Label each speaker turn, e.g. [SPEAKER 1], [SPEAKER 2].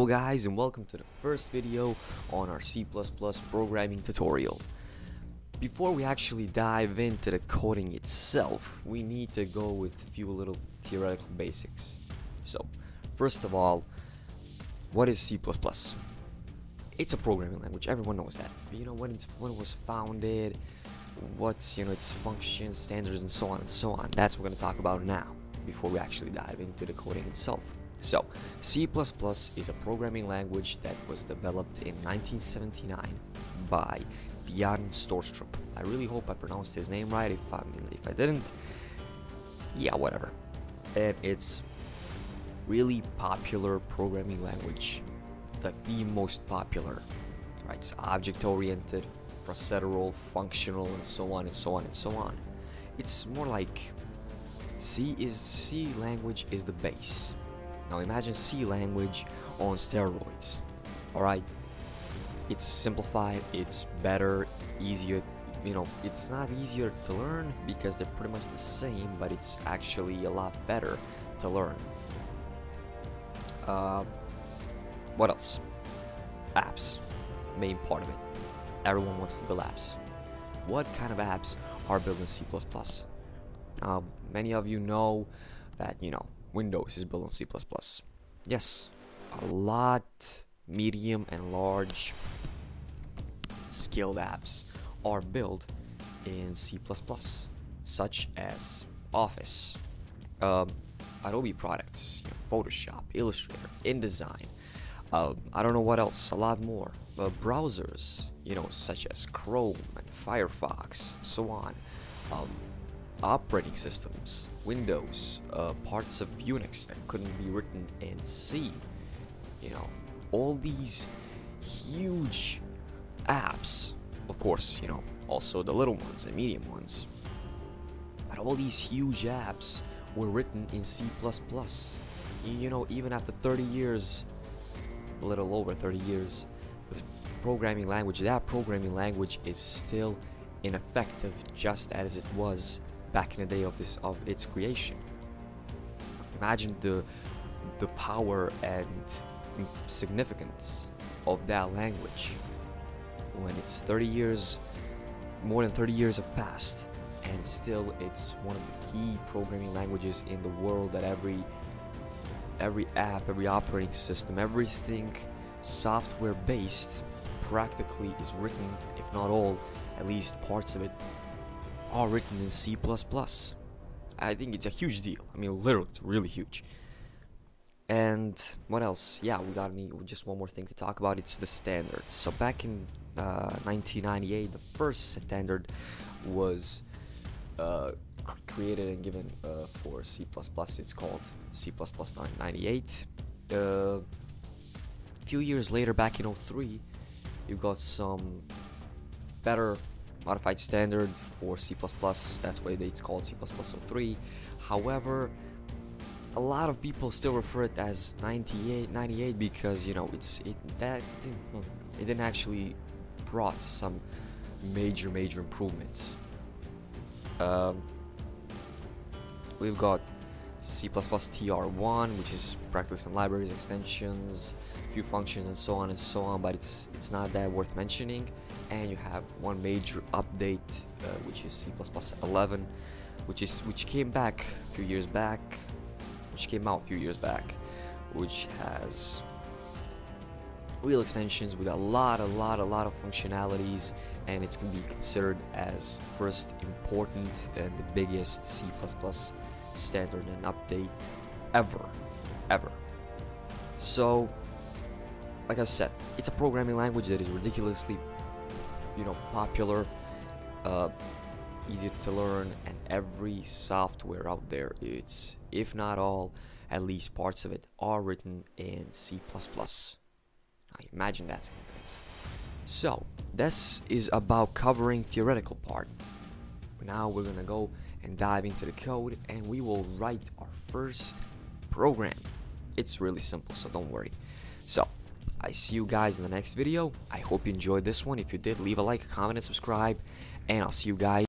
[SPEAKER 1] Hello guys, and welcome to the first video on our C++ programming tutorial. Before we actually dive into the coding itself, we need to go with a few little theoretical basics. So, first of all, what is C++? It's a programming language, everyone knows that. But you know, when it was founded, what's its functions, standards, and so on and so on. That's what we're going to talk about now, before we actually dive into the coding itself. So, C++ is a programming language that was developed in 1979 by Bjarne Stroustrup. I really hope I pronounced his name right. If I didn't, yeah, whatever. And it's really popular programming language, like the most popular. Right? It's object-oriented, procedural, functional, and so on and so on and so on. It's more like C language is the base. Now imagine C language on steroids. Alright? It's simplified, it's better, easier. It's not easier to learn because they're pretty much the same, but it's actually a lot better to learn. What else? Apps. Main part of it. Everyone wants to build apps. What kind of apps are built in C++? Many of you know that, Windows is built on C++. Yes, a lot medium and large scaled apps are built in C++, such as Office, Adobe products, Photoshop, Illustrator, InDesign. I don't know what else, a lot more. Browsers, such as Chrome and Firefox, so on. Operating systems, Windows, parts of Unix that couldn't be written in C. All these huge apps, of course, also the little ones and medium ones. But all these huge apps were written in C++. Even after 30 years, a little over 30 years, the programming language, that programming language is still ineffective just as it was back in the day of its creation. Imagine the power and significance of that language when it's 30 years, more than 30 years have passed, and still it's one of the key programming languages in the world that every app, every operating system, everything software based practically is written, if not all, at least parts of it are written in C++. I think it's a huge deal. Literally, it's really huge. And what else? Yeah, we need just one more thing to talk about. It's the standard. So back in 1998, the first standard was created and given for C++. It's called C++ 98. A few years later, back in 03, you got some better modified standard for C++. That's why it's called C++ 03. However, a lot of people still refer it as 98 because it didn't actually brought some major improvements. We've got C++ TR1, which is practically some libraries, extensions, few functions, and so on, but it's not that worth mentioning. And you have one major update, which is C++ 11, which came out a few years back, which has real extensions with a lot of functionalities, and it's going to be considered as first important and the biggest C++ standard and update ever. So, like I said, it's a programming language that is ridiculously popular, easy to learn, and every software out there, it's, if not all, at least parts of it are written in C++. Now imagine that significance. So this is about covering theoretical part. Now we're gonna go and dive into the code, and we will write our first program. It's really simple, so don't worry. So I see you guys in the next video. I hope you enjoyed this one. If you did, leave a like, a comment, and subscribe, and I'll see you guys.